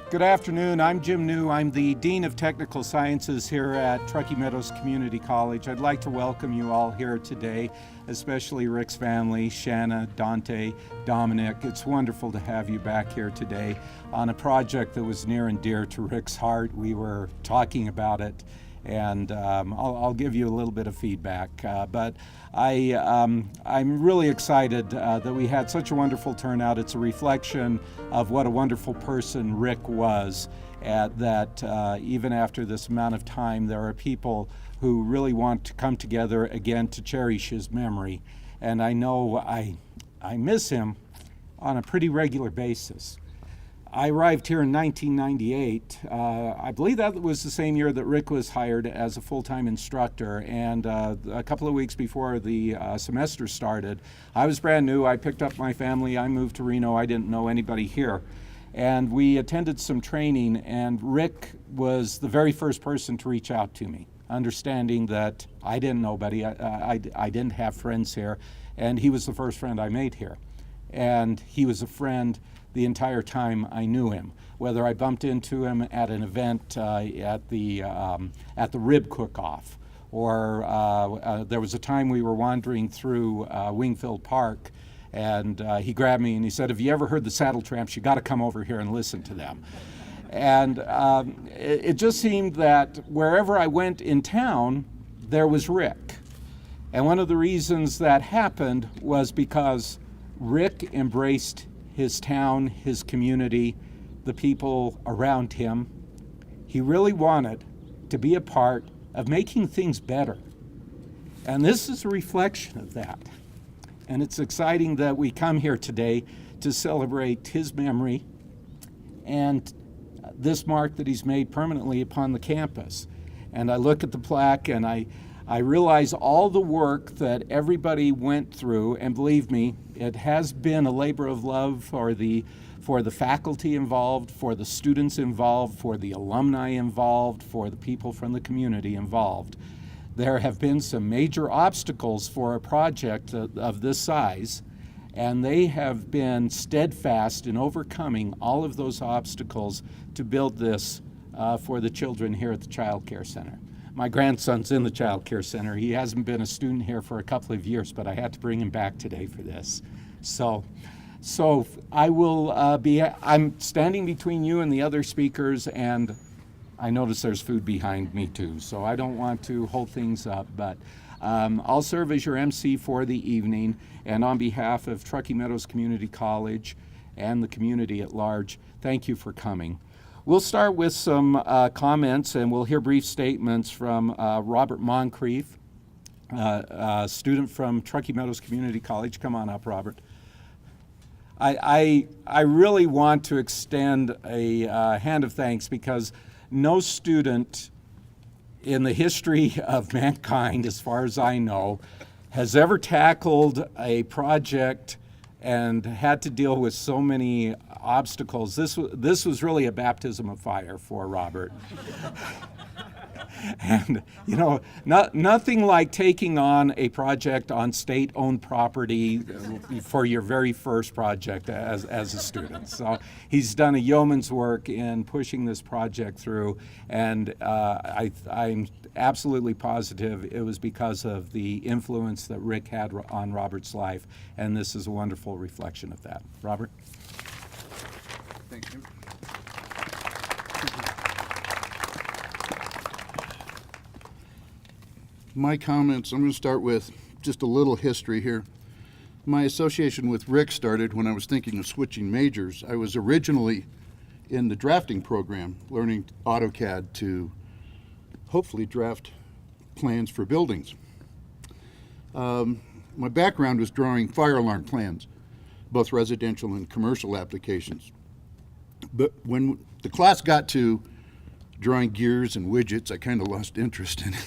Good afternoon. I'm Jim New. I'm the Dean of Technical Sciences here at Truckee Meadows Community College. I'd like to welcome you all here today, especially Rick's family, Shanna, Dante, Dominic. It's wonderful to have you back here today on a project that was near and dear to Rick's heart. We were talking about it, and I'll give you a little bit of feedback. But I'm really excited that we had such a wonderful turnout. It's a reflection of what a wonderful person Rick was, that even after this amount of time, there are people who really want to come together again to cherish his memory. And I know I miss him on a pretty regular basis. I arrived here in 1998. I believe that was the same year that Rick was hired as a full-time instructor, and a couple of weeks before the semester started, I was brand new. I picked up my family. I moved to Reno. I didn't know anybody here. And we attended some training, and Rick was the very first person to reach out to me, understanding that I didn't know anybody. I didn't have friends here, and he was the first friend I made here. And he was a friend the entire time I knew him, whether I bumped into him at an event at the rib cook-off, or there was a time we were wandering through Wingfield Park, and he grabbed me and he said, "Have you ever heard the Saddle Tramps? You got to come over here and listen to them." And it just seemed that wherever I went in town, there was Rick. And one of the reasons that happened was because Rick embraced his town, his community, the people around him. He really wanted to be a part of making things better. And this is a reflection of that. And it's exciting that we come here today to celebrate his memory and this mark that he's made permanently upon the campus. And I look at the plaque and I realize all the work that everybody went through, and believe me, it has been a labor of love for the faculty involved, for the students involved, for the alumni involved, for the people from the community involved. There have been some major obstacles for a project of this size, and they have been steadfast in overcoming all of those obstacles to build this for the children here at the Child Care Center. My grandson's in the Child Care Center. He hasn't been a student here for a couple of years, but I had to bring him back today for this. So I will I'm standing between you and the other speakers, and I notice there's food behind me too, so I don't want to hold things up, but I'll serve as your MC for the evening, and on behalf of Truckee Meadows Community College and the community at large, thank you for coming. We'll start with some comments, and we'll hear brief statements from Robert Moncrief, a student from Truckee Meadows Community College. Come on up, Robert. I really want to extend a hand of thanks, because no student in the history of mankind, as far as I know, has ever tackled a project and had to deal with so many obstacles. This was really a baptism of fire for Robert. And, you know, nothing like taking on a project on state-owned property for your very first project as a student. So he's done a yeoman's work in pushing this project through, and I'm absolutely positive it was because of the influence that Rick had on Robert's life, and this is a wonderful reflection of that. Robert? Thank you. My comments, I'm going to start with just a little history here. My association with Rick started when I was thinking of switching majors. I was originally in the drafting program, learning AutoCAD to hopefully draft plans for buildings. My background was drawing fire alarm plans, both residential and commercial applications. But when the class got to drawing gears and widgets, I kind of lost interest in it.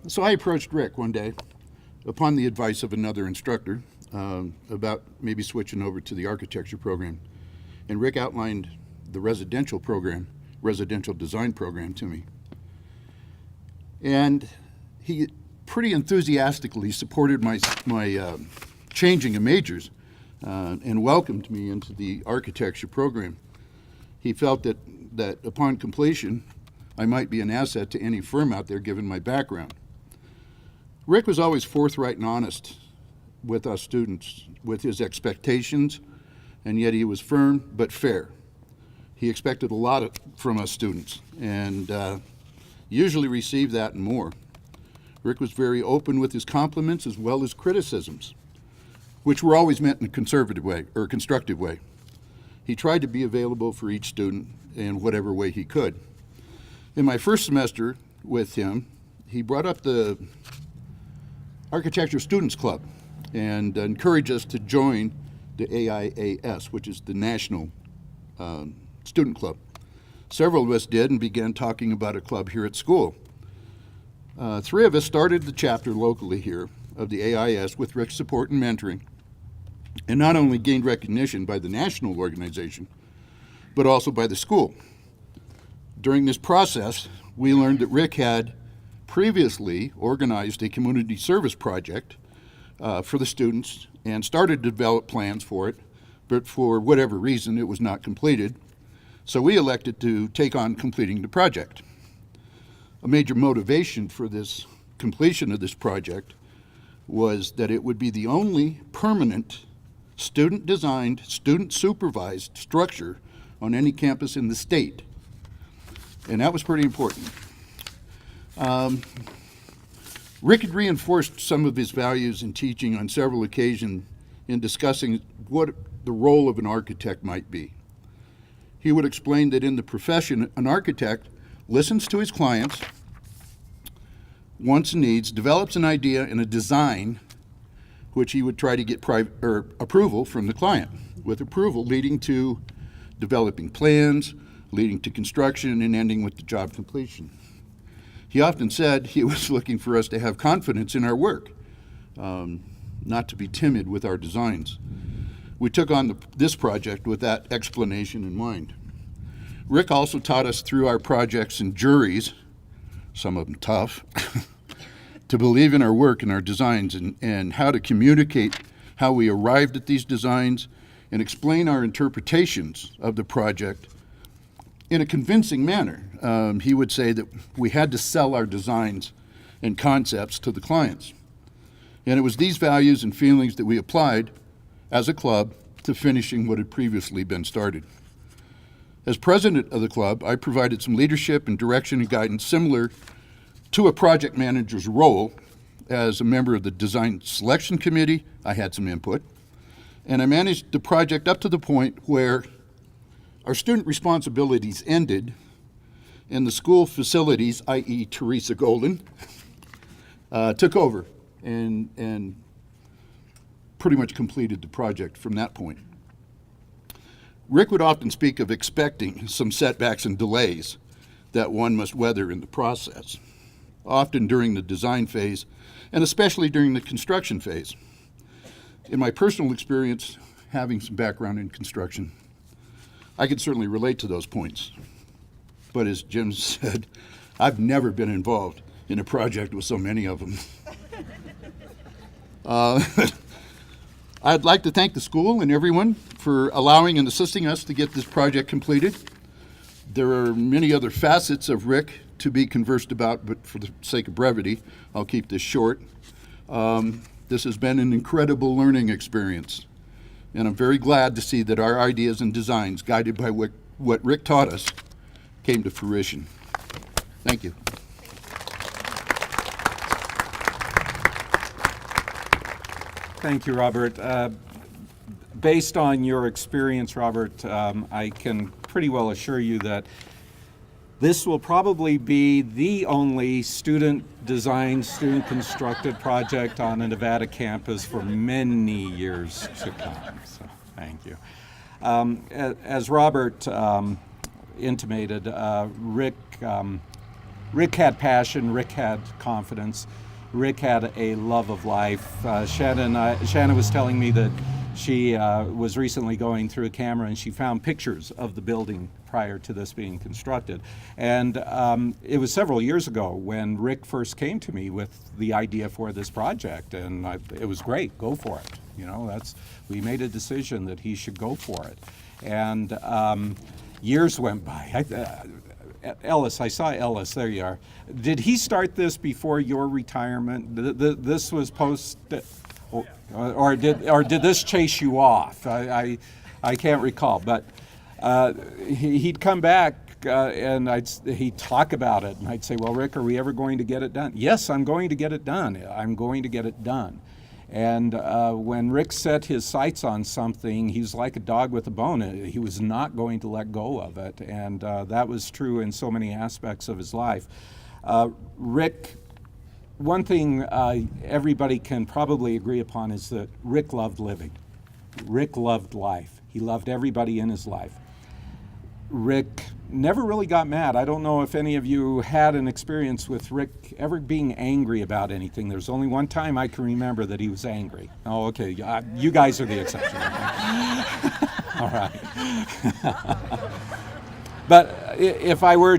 So I approached Rick one day, upon the advice of another instructor, about maybe switching over to the architecture program. And Rick outlined the residential design program to me. And he pretty enthusiastically supported my changing of majors, and welcomed me into the architecture program. He felt that upon completion, I might be an asset to any firm out there given my background. Ric was always forthright and honest with us students, with his expectations, and yet he was firm but fair. He expected a lot from us students, and usually received that and more. Ric was very open with his compliments as well as criticisms, which were always meant in a conservative way or constructive way. He tried to be available for each student in whatever way he could. In my first semester with him, he brought up the Architecture Students Club and encouraged us to join the AIAS, which is the National Student Club. Several of us did and began talking about a club here at school. 3 of us started the chapter locally here of the AIS with Ric's support and mentoring, and not only gained recognition by the national organization, but also by the school. During this process, we learned that Ric had previously organized a community service project for the students and started to develop plans for it, but for whatever reason it was not completed. So we elected to take on completing the project. A major motivation for this completion of this project was that it would be the only permanent student-designed, student-supervised structure on any campus in the state. And that was pretty important. Ric had reinforced some of his values in teaching on several occasions in discussing what the role of an architect might be. He would explain that in the profession, an architect listens to his clients, wants and needs, develops an idea and a design which he would try to get approval from the client, with approval leading to developing plans, leading to construction, and ending with the job completion. He often said he was looking for us to have confidence in our work, not to be timid with our designs. We took on this project with that explanation in mind. Ric also taught us through our projects and juries, some of them tough, to believe in our work and our designs and how to communicate how we arrived at these designs and explain our interpretations of the project in a convincing manner. He would say that we had to sell our designs and concepts to the clients. And it was these values and feelings that we applied as a club to finishing what had previously been started. As president of the club, I provided some leadership and direction and guidance similar to a project manager's role. As a member of the design selection committee, I had some input, and I managed the project up to the point where our student responsibilities ended and the school facilities, i.e. Teresa Golden, took over and pretty much completed the project from that point. Ric would often speak of expecting some setbacks and delays that one must weather in the process, often during the design phase and especially during the construction phase. In my personal experience, having some background in construction, I can certainly relate to those points. But as Jim said, I've never been involved in a project with so many of them. I'd like to thank the school and everyone for allowing and assisting us to get this project completed. There are many other facets of Ric to be conversed about, but for the sake of brevity, I'll keep this short. This has been an incredible learning experience, and I'm very glad to see that our ideas and designs, guided by what Ric taught us, came to fruition. Thank you. Thank you, Robert. Based on your experience, Robert, I can pretty well assure you that this will probably be the only student-designed, student-constructed project on a Nevada campus for many years to come. So, thank you. As Robert intimated, Ric had passion, Ric had confidence, Ric had a love of life. Shanna was telling me that She was recently going through a camera and she found pictures of the building prior to this being constructed. And it was several years ago when Ric first came to me with the idea for this project, and it was great, go for it. You know, we made a decision that he should go for it. And years went by. Ellis, I saw Ellis, there you are. Did he start this before your retirement? This was post, or did this chase you off? I can't recall, but he'd come back and he'd talk about it, and I'd say, well, Ric, are we ever going to get it done? Yes, I'm going to get it done. I'm going to get it done. And when Ric set his sights on something, he was like a dog with a bone. He was not going to let go of it, and that was true in so many aspects of his life. Ric, one thing everybody can probably agree upon is that Ric loved living. Ric loved life. He loved everybody in his life. Ric never really got mad. I don't know if any of you had an experience with Ric ever being angry about anything. There's only one time I can remember that he was angry. Oh, okay, you guys are the exception. All right. But if I were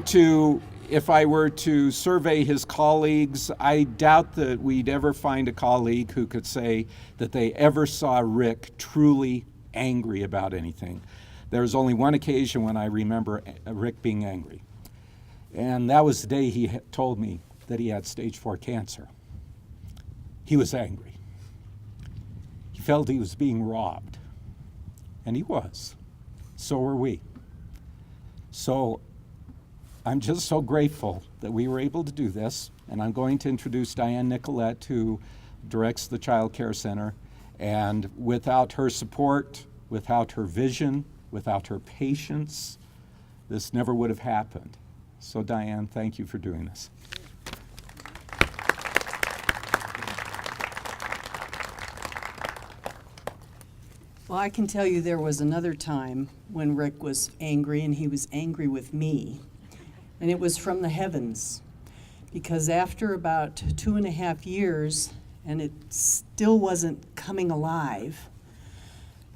to survey his colleagues, I doubt that we'd ever find a colleague who could say that they ever saw Ric truly angry about anything. There's only one occasion when I remember Ric being angry, and that was the day he told me that he had stage 4 cancer. He was angry. He felt he was being robbed, and he was. So were we. So I'm just so grateful that we were able to do this, and I'm going to introduce Diane Nicolette, who directs the Child Care Center, and without her support, without her vision, without her patience, this never would have happened. So Diane, thank you for doing this. Well, I can tell you there was another time when Ric was angry, and he was angry with me. And it was from the heavens. Because after about 2.5 years, and it still wasn't coming alive,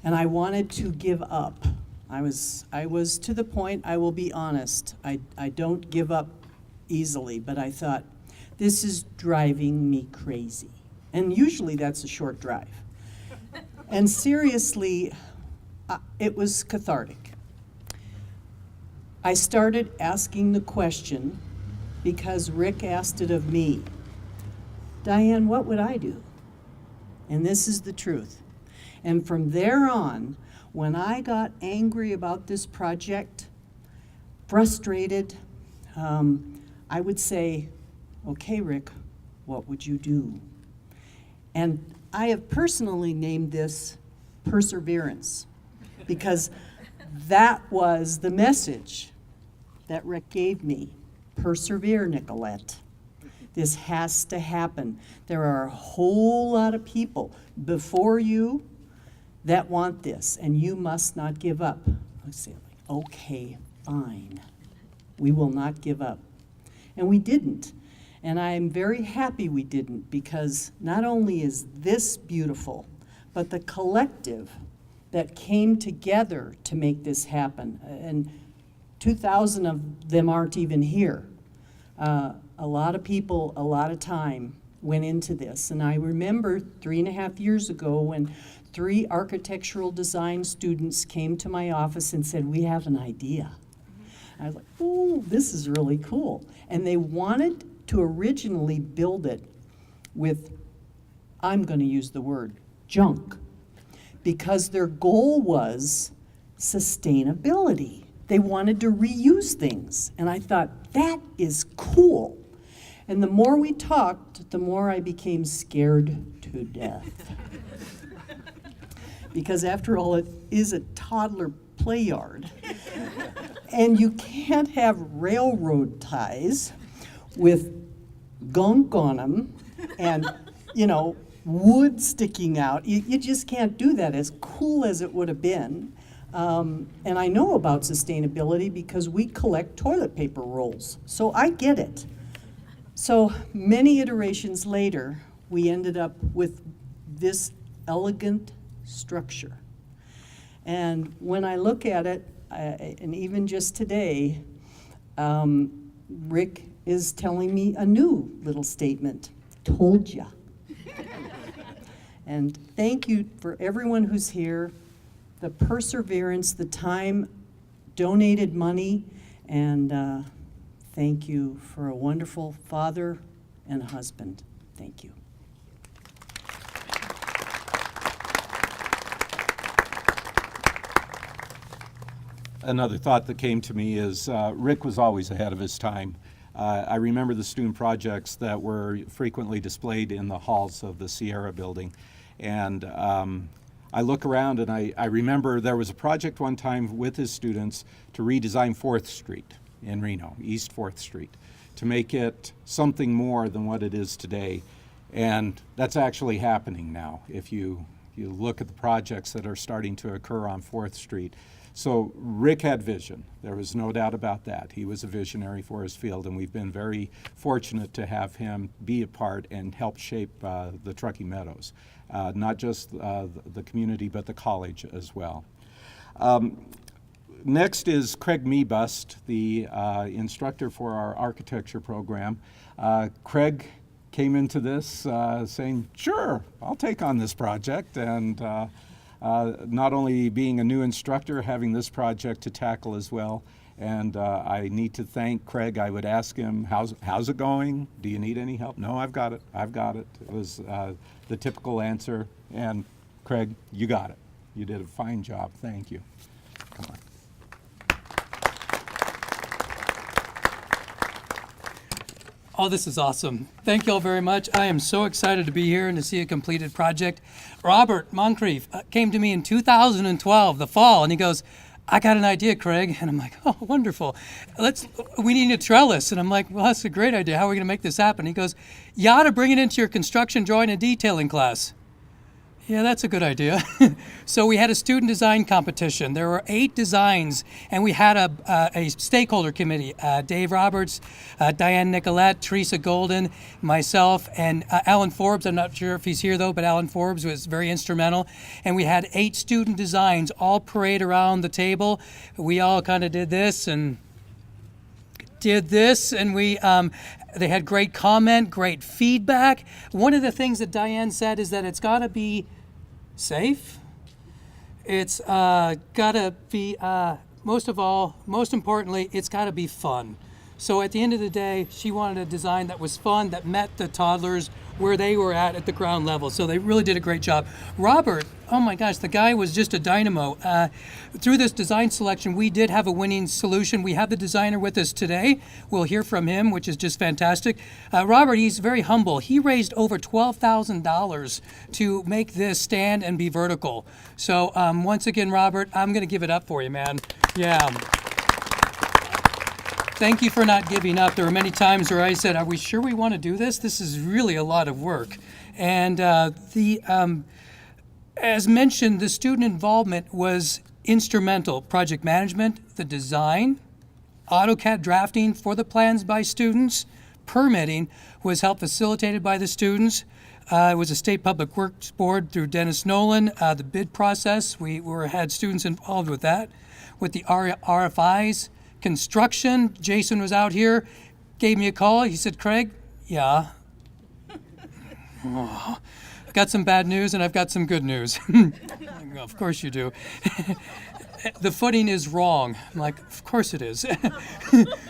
and I wanted to give up. I was to the point, I will be honest, I don't give up easily, but I thought, this is driving me crazy. And usually that's a short drive. And seriously, it was cathartic. I started asking the question because Ric asked it of me. Diane, what would I do? And this is the truth. And from there on, when I got angry about this project, frustrated, I would say, okay, Ric, what would you do? And I have personally named this perseverance, because that was the message that Ric gave me. Persevere, Nicolette. This has to happen. There are a whole lot of people before you that want this, and you must not give up. I say, okay, fine. We will not give up. And we didn't. And I'm very happy we didn't, because not only is this beautiful, but the collective that came together to make this happen. And 2,000 of them aren't even here. A lot of people, a lot of time went into this. And I remember 3.5 years ago when 3 architectural design students came to my office and said, we have an idea. I was like, oh, this is really cool. And they wanted to originally build it with, I'm going to use the word, junk, because their goal was sustainability. They wanted to reuse things. And I thought, that is cool. And the more we talked, the more I became scared to death. Because after all, it is a toddler play yard. And you can't have railroad ties with gunk on them and, wood sticking out. You just can't do that, as cool as it would have been. And I know about sustainability because we collect toilet paper rolls, so I get it. So many iterations later, we ended up with this elegant structure. And when I look at it, and even just today, Rick is telling me a new little statement. Told ya. And thank you for everyone who's here, the perseverance, the time, donated money, and thank you for a wonderful father and husband. Thank you. Another thought that came to me is Rick was always ahead of his time. I remember the student projects that were frequently displayed in the halls of the Sierra building. And I look around and I remember there was a project one time with his students to redesign 4th Street in Reno, East 4th Street, to make it something more than what it is today. And that's actually happening now if you look at the projects that are starting to occur on 4th Street. So Rick had vision. There was no doubt about that. He was a visionary for his field, and we've been very fortunate to have him be a part and help shape the Truckee Meadows, not just the community, but the college as well. Next is Craig Meebust, the instructor for our architecture program. Craig came into this saying, sure, I'll take on this project, and not only being a new instructor, having this project to tackle as well. And I need to thank Craig. I would ask him, how's it going? Do you need any help? No, I've got it. I've got it. It was the typical answer. And Craig, you got it. You did a fine job. Thank you. Come on. Oh, this is awesome. Thank you all very much. I am so excited to be here and to see a completed project. Robert Moncrief came to me in 2012, the fall, and he goes, I got an idea, Craig. And I'm like, oh, wonderful. We need a trellis. And I'm like, well, that's a great idea. How are we going to make this happen? He goes, you ought to bring it into your construction drawing and detailing class. Yeah, that's a good idea. So we had a student design competition. There were 8 designs, and we had a stakeholder committee. Dave Roberts, Diane Nicolette, Teresa Golden, myself, and Alan Forbes. I'm not sure if he's here, though, but Alan Forbes was very instrumental. And we had 8 student designs all parade around the table. We all kind of did this, and we they had great comment, great feedback. One of the things that Diane said is that it's got to be safe. It's got to be, most importantly, it's got to be fun. So at the end of the day, she wanted a design that was fun, that met the toddlers where they were at the ground level. So they really did a great job. Robert, oh my gosh, the guy was just a dynamo. Through this design selection, we did have a winning solution. We have the designer with us today. We'll hear from him, which is just fantastic. Robert, he's very humble. He raised over $12,000 to make this stand and be vertical. So once again, Robert, I'm going to give it up for you, man. Yeah. Thank you for not giving up. There were many times where I said, are we sure we want to do this? This is really a lot of work. And as mentioned, the student involvement was instrumental. Project management, the design, AutoCAD drafting for the plans by students, permitting was helped facilitated by the students. It was a state public works board through Dennis Nolan. The bid process, we had students involved with that. With the RFIs, construction, Jason was out here, gave me a call. He said, Craig, yeah. Oh, I've got some bad news and I've got some good news. Of course you do. The footing is wrong. I'm like, of course it is.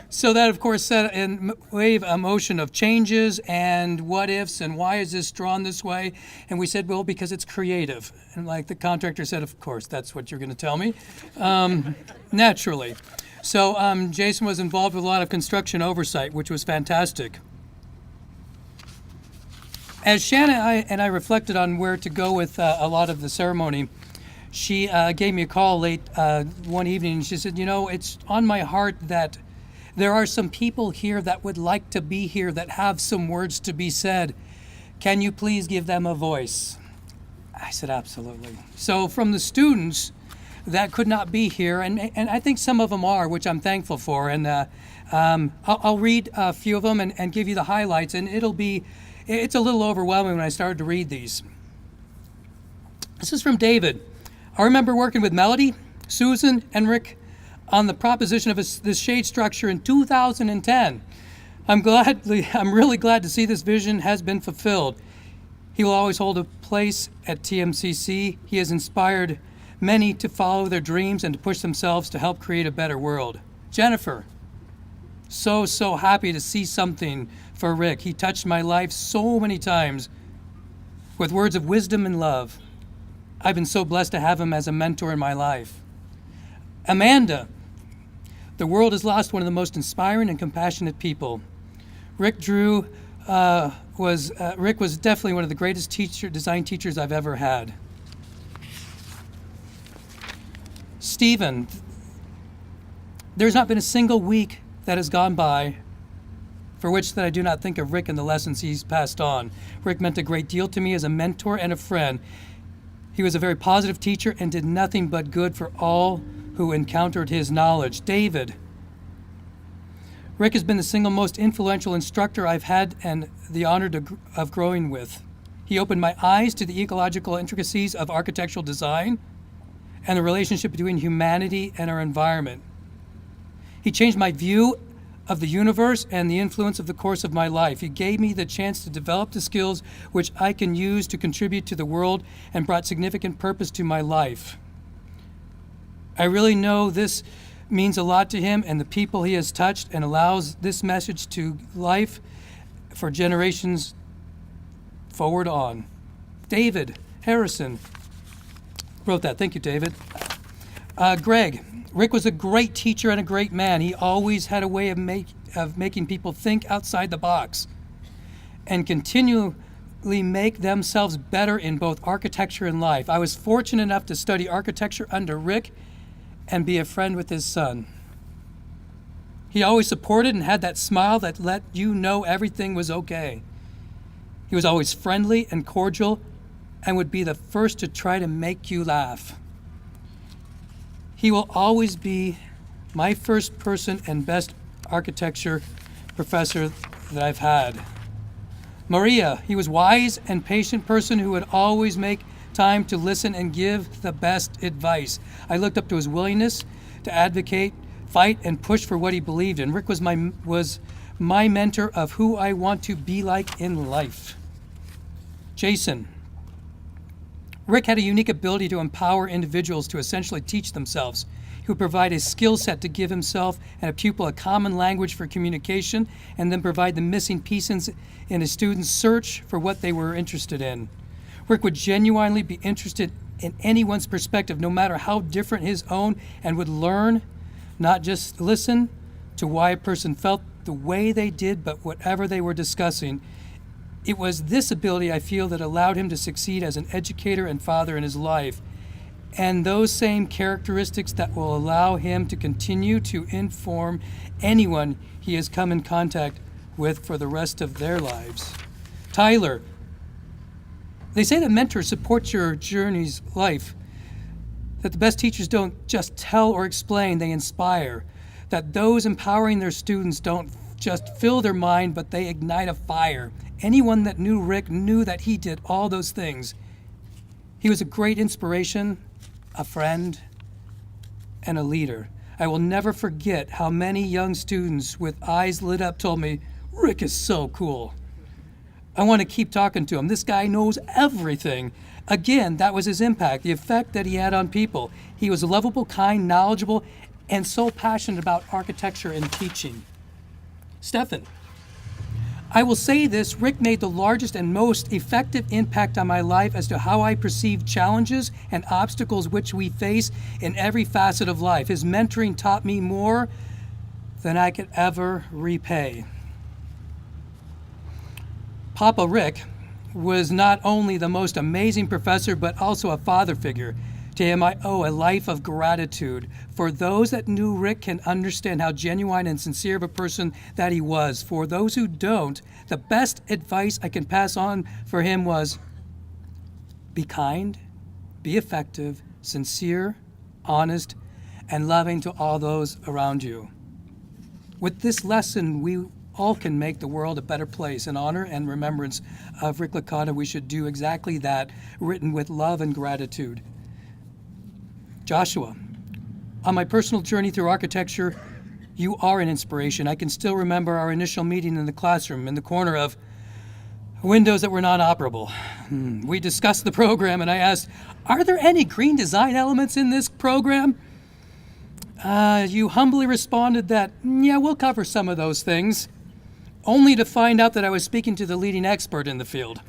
So that, of course, set in wave a motion of changes and what ifs and why is this drawn this way? And we said, well, because it's creative. And like the contractor said, of course, that's what you're going to tell me. Naturally. So Jason was involved with a lot of construction oversight, which was fantastic. As Shanna and I reflected on where to go with a lot of the ceremony, she gave me a call late one evening, and she said, you know, it's on my heart that there are some people here that would like to be here that have some words to be said. Can you please give them a voice? I said, absolutely. So from the students that could not be here, and I think some of them are, which I'm thankful for, and I'll read a few of them and give you the highlights, and it's a little overwhelming when I started to read these. This is from David. I remember working with Melody, Susan, and Rick on the proposition of this shade structure in 2010. I'm really glad to see this vision has been fulfilled. He will always hold a place at TMCC. He has inspired many to follow their dreams and to push themselves to help create a better world. Jennifer, so happy to see something for Rick. He touched my life so many times with words of wisdom and love. I've been so blessed to have him as a mentor in my life. Amanda, the world has lost one of the most inspiring and compassionate people. Rick was definitely one of the greatest design teachers I've ever had. Stephen, there's not been a single week that has gone by for which that I do not think of Rick and the lessons he's passed on. Rick meant a great deal to me as a mentor and a friend. He was a very positive teacher and did nothing but good for all who encountered his knowledge. David, Rick has been the single most influential instructor I've had and the honor of growing with. He opened my eyes to the ecological intricacies of architectural design and the relationship between humanity and our environment. He changed my view of the universe and the influence of the course of my life. He gave me the chance to develop the skills which I can use to contribute to the world and brought significant purpose to my life. I really know this means a lot to him and the people he has touched, and allows this message to life for generations forward on. David Harrison wrote that. Thank you, David. Greg, Rick was a great teacher and a great man. He always had a way of making people think outside the box and continually make themselves better in both architecture and life. I was fortunate enough to study architecture under Rick and be a friend with his son. He always supported and had that smile that let you know everything was okay. He was always friendly and cordial and would be the first to try to make you laugh. He will always be my first person and best architecture professor that I've had. Maria, he was wise and patient person who would always make time to listen and give the best advice. I looked up to his willingness to advocate, fight, and push for what he believed in. Rick was my mentor of who I want to be like in life. Jason, Rick had a unique ability to empower individuals to essentially teach themselves. He would provide a skill set to give himself and a pupil a common language for communication, and then provide the missing pieces in a student's search for what they were interested in. Rick would genuinely be interested in anyone's perspective, no matter how different his own, and would learn, not just listen, to why a person felt the way they did, but whatever they were discussing. It was this ability, I feel, that allowed him to succeed as an educator and father in his life, and those same characteristics that will allow him to continue to inform anyone he has come in contact with for the rest of their lives. Tyler, they say that mentors support your journey's life, that the best teachers don't just tell or explain, they inspire, that those empowering their students don't just fill their mind, but they ignite a fire. Anyone that knew Rick knew that he did all those things. He was a great inspiration, a friend, and a leader. I will never forget how many young students with eyes lit up told me, "Rick is so cool. I want to keep talking to him. This guy knows everything." Again, that was his impact, the effect that he had on people. He was lovable, kind, knowledgeable, and so passionate about architecture and teaching. Stefan, I will say this, Rick made the largest and most effective impact on my life as to how I perceive challenges and obstacles which we face in every facet of life. His mentoring taught me more than I could ever repay. Papa Rick was not only the most amazing professor, but also a father figure. To him, I owe a life of gratitude. For those that knew Rick can understand how genuine and sincere of a person that he was. For those who don't, the best advice I can pass on for him was, be kind, be effective, sincere, honest, and loving to all those around you. With this lesson, we all can make the world a better place. In honor and remembrance of Ric Licata, we should do exactly that, written with love and gratitude. Joshua, on my personal journey through architecture, you are an inspiration. I can still remember our initial meeting in the classroom in the corner of windows that were non-operable. We discussed the program and I asked, are there any green design elements in this program? You humbly responded that, yeah, we'll cover some of those things, only to find out that I was speaking to the leading expert in the field.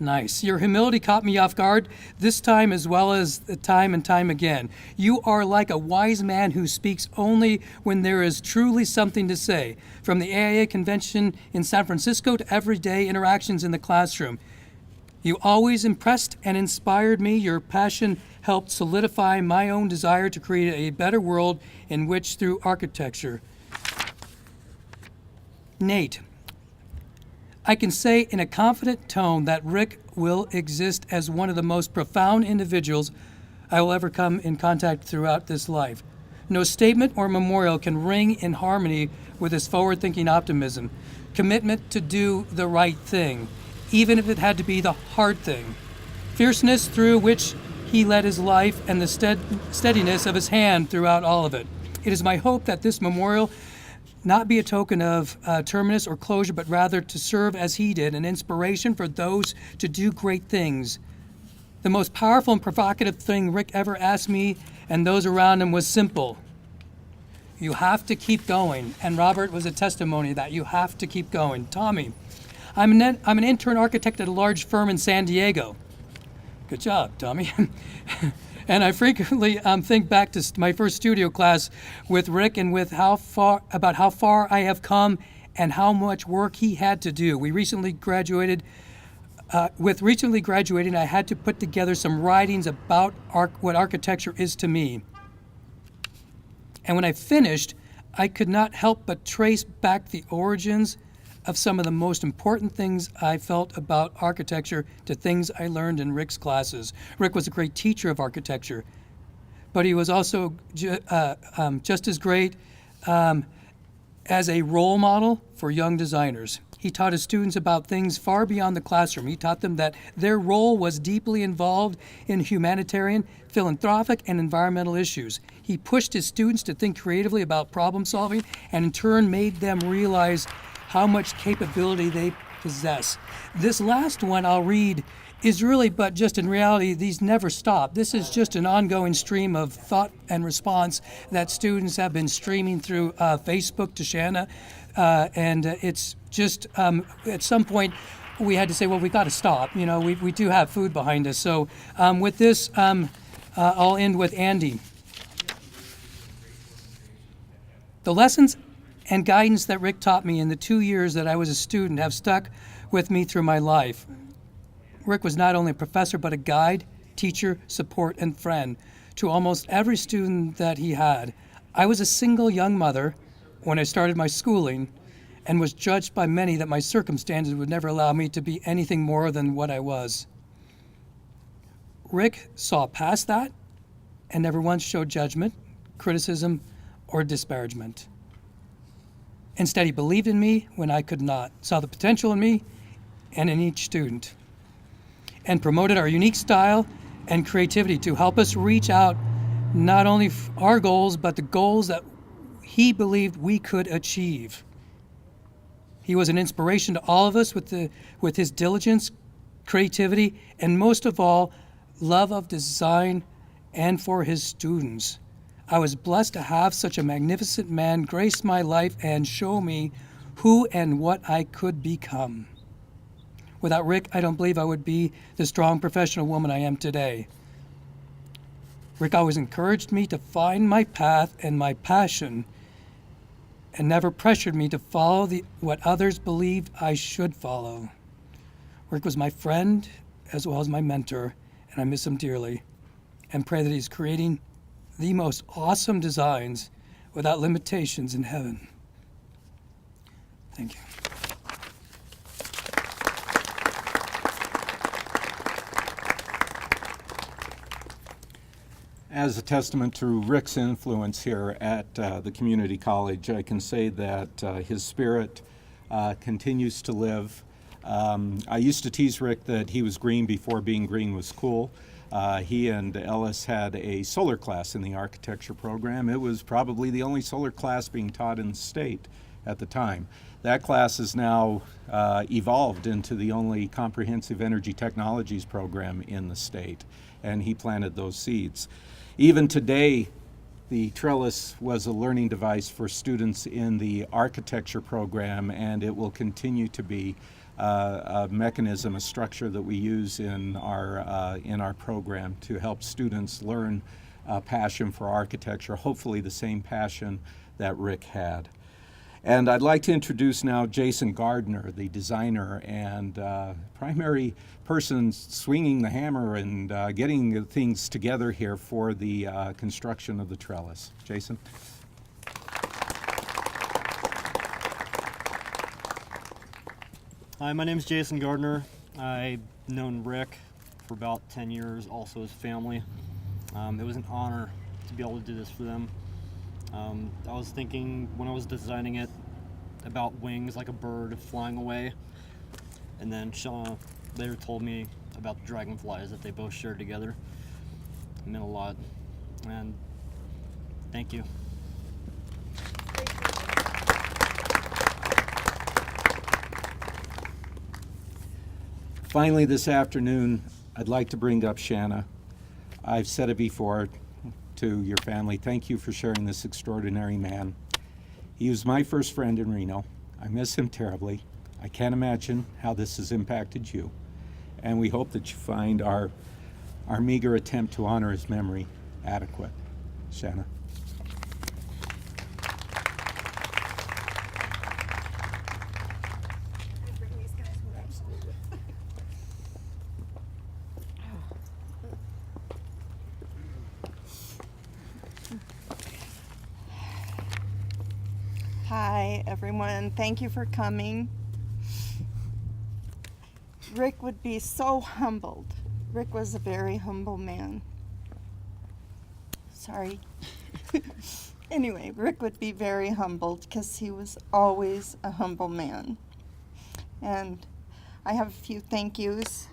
Nice. Your humility caught me off guard, this time as well as time and time again. You are like a wise man who speaks only when there is truly something to say. From the AIA convention in San Francisco to everyday interactions in the classroom, you always impressed and inspired me. Your passion helped solidify my own desire to create a better world in which, through architecture. Nate, I can say in a confident tone that Ric will exist as one of the most profound individuals I will ever come in contact throughout this life. No statement or memorial can ring in harmony with his forward-thinking optimism, commitment to do the right thing, even if it had to be the hard thing, fierceness through which he led his life, and the steadiness of his hand throughout all of it. It is my hope that this memorial not be a token of terminus or closure, but rather to serve as he did, an inspiration for those to do great things. The most powerful and provocative thing Ric ever asked me and those around him was simple. You have to keep going. And Robert was a testimony that you have to keep going. Tommy, I'm an intern architect at a large firm in San Diego. Good job, Tommy. And I frequently think back to my first studio class with Ric and with how far I have come and how much work he had to do. We recently graduated. Recently graduating, I had to put together some writings about what architecture is to me. And when I finished, I could not help but trace back the origins of some of the most important things I felt about architecture to things I learned in Ric's classes. Ric was a great teacher of architecture, but he was also just as great as a role model for young designers. He taught his students about things far beyond the classroom. He taught them that their role was deeply involved in humanitarian, philanthropic, and environmental issues. He pushed his students to think creatively about problem solving and in turn made them realize how much capability they possess. This last one I'll read is really, but just in reality, these never stop. This is just an ongoing stream of thought and response that students have been streaming through Facebook to Shanna. And it's just, at some point, we had to say, well, we got to stop. You know, we do have food behind us. So with this, I'll end with Andy. The lessons and guidance that Ric taught me in the 2 years that I was a student have stuck with me through my life. Ric was not only a professor, but a guide, teacher, support, and friend to almost every student that he had. I was a single young mother when I started my schooling and was judged by many that my circumstances would never allow me to be anything more than what I was. Ric saw past that and never once showed judgment, criticism, or disparagement. Instead, he believed in me when I could not, saw the potential in me and in each student, and promoted our unique style and creativity to help us reach out not only our goals, but the goals that he believed we could achieve. He was an inspiration to all of us with his diligence, creativity, and most of all, love of design and for his students. I was blessed to have such a magnificent man grace my life and show me who and what I could become. Without Ric, I don't believe I would be the strong professional woman I am today. Ric always encouraged me to find my path and my passion and never pressured me to follow what others believed I should follow. Ric was my friend as well as my mentor, and I miss him dearly and pray that he's creating the most awesome designs without limitations in heaven. Thank you. As a testament to Ric's influence here at the community college, I can say that his spirit continues to live. I used to tease Ric that he was green before being green was cool. He and Ellis had a solar class in the architecture program. It was probably the only solar class being taught in the state at the time. That class has now evolved into the only comprehensive energy technologies program in the state, and he planted those seeds. Even today, the Trellis was a learning device for students in the architecture program, and it will continue to be a mechanism, a structure that we use in our program to help students learn passion for architecture, hopefully the same passion that Ric had. And I'd like to introduce now Jason Gardner, the designer and primary person swinging the hammer and getting things together here for the construction of the trellis. Jason? Hi, my name is Jason Gardner. I've known Ric for about 10 years, also his family. It was an honor to be able to do this for them. I was thinking when I was designing it about wings like a bird flying away, and then Shauna later told me about the dragonflies that they both shared together. It meant a lot, and thank you. Finally, this afternoon, I'd like to bring up Shanna. I've said it before to your family, thank you for sharing this extraordinary man. He was my first friend in Reno. I miss him terribly. I can't imagine how this has impacted you. And we hope that you find our meager attempt to honor his memory adequate. Shanna. Hi, everyone. Thank you for coming. Ric would be so humbled. Ric was a very humble man. Sorry. Anyway, Ric would be very humbled because he was always a humble man. And I have a few thank yous.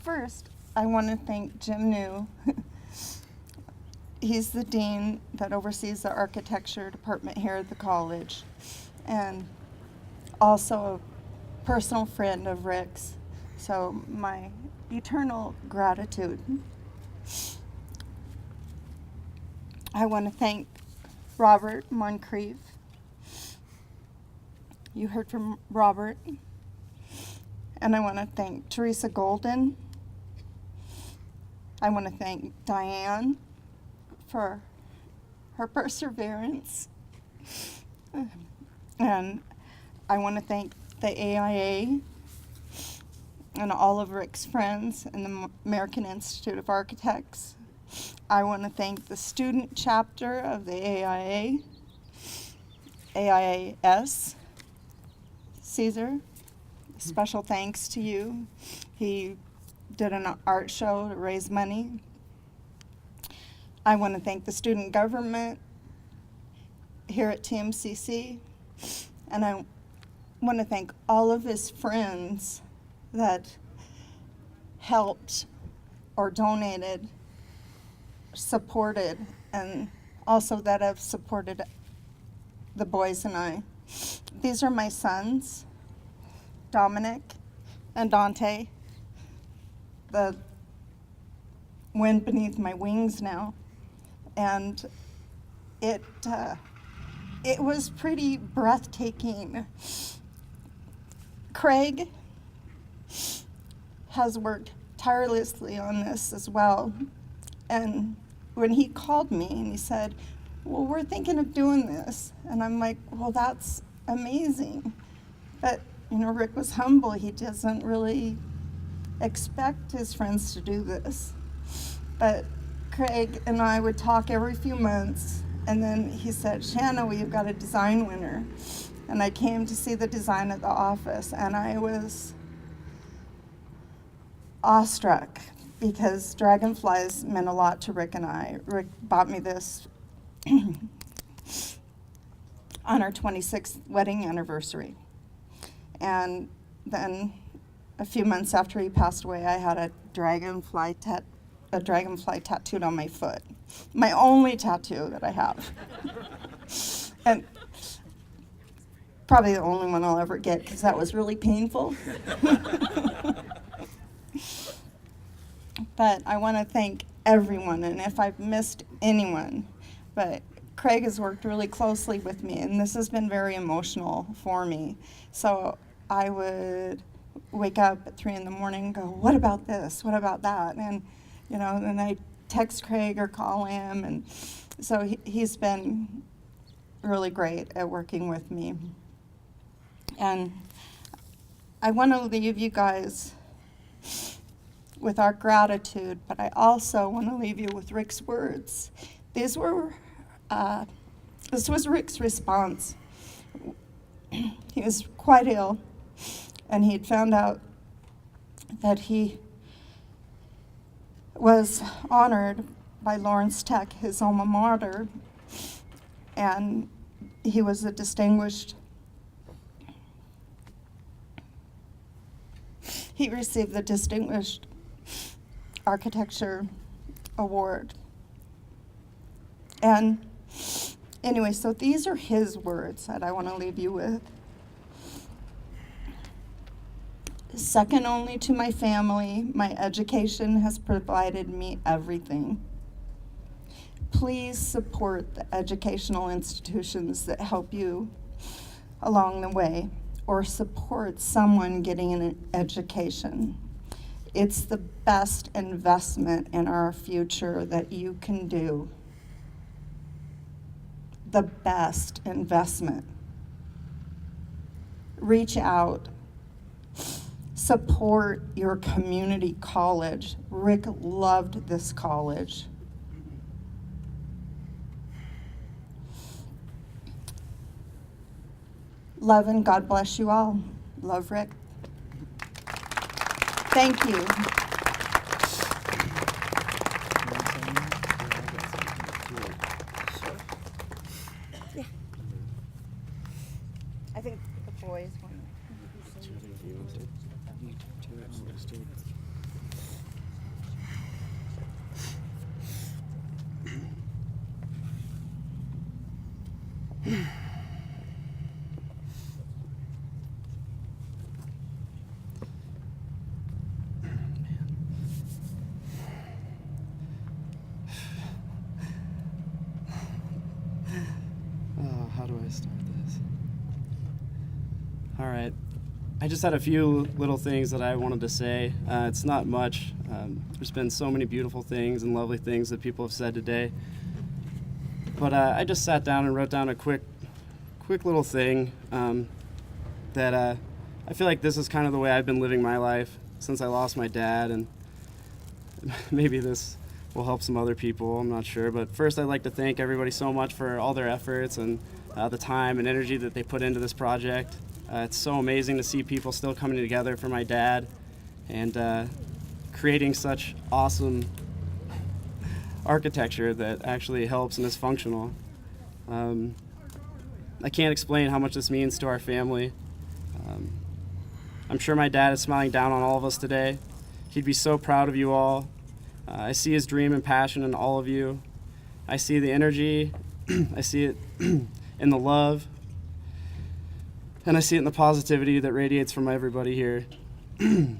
First, I want to thank Jim New. He's the dean that oversees the architecture department here at the college, and also a personal friend of Ric's. So my eternal gratitude. I want to thank Robert Moncrief. You heard from Robert. And I want to thank Teresa Golden. I want to thank Diane for her perseverance. And I want to thank the AIA and all of Ric's friends and the American Institute of Architects. I want to thank the student chapter of the AIA, AIAS. Caesar, special thanks to you. He did an art show to raise money. I want to thank the student government here at TMCC, and I want to thank all of his friends that helped or donated, supported, and also that have supported the boys and I. These are my sons, Dominic and Dante. The wind beneath my wings now. And it was pretty breathtaking. Craig has worked tirelessly on this as well. And when he called me and he said, well, we're thinking of doing this. And I'm like, well, that's amazing. But, you know, Ric was humble. He doesn't really expect his friends to do this. But Craig and I would talk every few months, and then he said, Shanna, we've got a design winner. And I came to see the design at the office, and I was awestruck because dragonflies meant a lot to Rick and I. Rick bought me this on our 26th wedding anniversary. And then a few months after he passed away, I had a dragonfly tattooed on my foot. My only tattoo that I have. And probably the only one I'll ever get because that was really painful. But I want to thank everyone, and if I've missed anyone, but Craig has worked really closely with me, and this has been very emotional for me. So I would wake up at 3 in the morning and go, what about this? What about that? And, you know, and I text Craig or call him, and so he's been really great at working with me. And I want to leave you guys with our gratitude, but I also want to leave you with Rick's words. This was Rick's response. He was quite ill, and he'd found out that he was honored by Lawrence Tech, his alma mater, and he was a distinguished. He received the Distinguished Architecture Award. And anyway, so these are his words that I want to leave you with. Second only to my family, my education has provided me everything. Please support the educational institutions that help you along the way, or support someone getting an education. It's the best investment in our future that you can do. The best investment. Reach out. Support your community college. Rick loved this college. Love and God bless you all. Love, Rick. Thank you. Yeah. I think the boys want to. How do I start this? All right. I just had a few little things that I wanted to say. It's not much. There's been so many beautiful things and lovely things that people have said today. But I just sat down and wrote down a quick little thing that I feel like this is kind of the way I've been living my life since I lost my dad, and maybe this will help some other people, I'm not sure. But first, I'd like to thank everybody so much for all their efforts and the time and energy that they put into this project. It's so amazing to see people still coming together for my dad and creating such awesome architecture that actually helps and is functional. I can't explain how much this means to our family. I'm sure my dad is smiling down on all of us today. He'd be so proud of you all. I see his dream and passion in all of you. I see the energy. I see it in the love. And I see it in the positivity that radiates from everybody here. This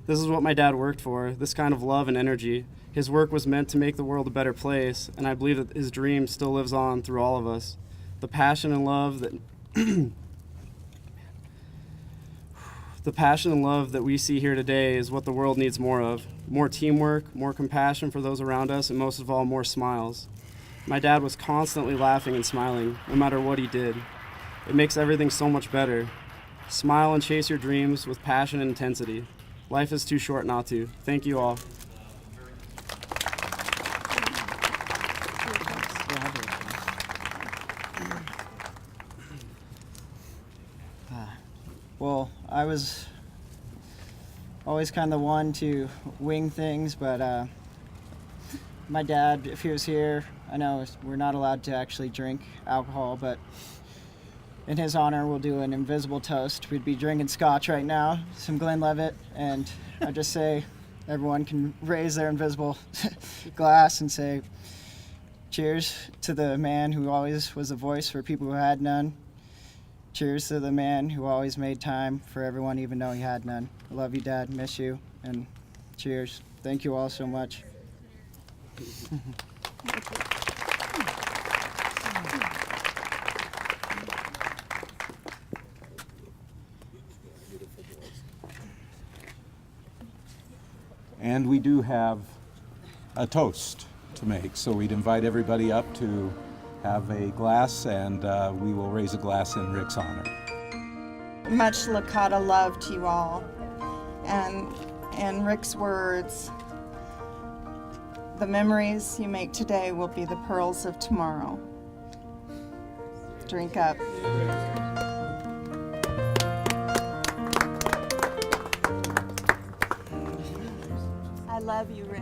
is what my dad worked for, this kind of love and energy. His work was meant to make the world a better place, and I believe that his dream still lives on through all of us. The passion and love that the passion and love that we see here today is what the world needs more of. More teamwork, more compassion for those around us, and most of all, more smiles. My dad was constantly laughing and smiling, no matter what he did. It makes everything so much better. Smile and chase your dreams with passion and intensity. Life is too short not to. Thank you all. Well, I was always kind of the one to wing things, but my dad, if he was here, I know we're not allowed to actually drink alcohol, but in his honor, we'll do an invisible toast. We'd be drinking scotch right now, some Glenlivet, and I just say everyone can raise their invisible glass and say, cheers to the man who always was a voice for people who had none. Cheers to the man who always made time for everyone, even though he had none. I love you, Dad. Miss you. And cheers. Thank you all so much. And we do have a toast to make, so we'd invite everybody up to have a glass, and we will raise a glass in Ric's honor. Much Licata love to you all. And Ric's words, the memories you make today will be the pearls of tomorrow. Drink up. I love you, Ric.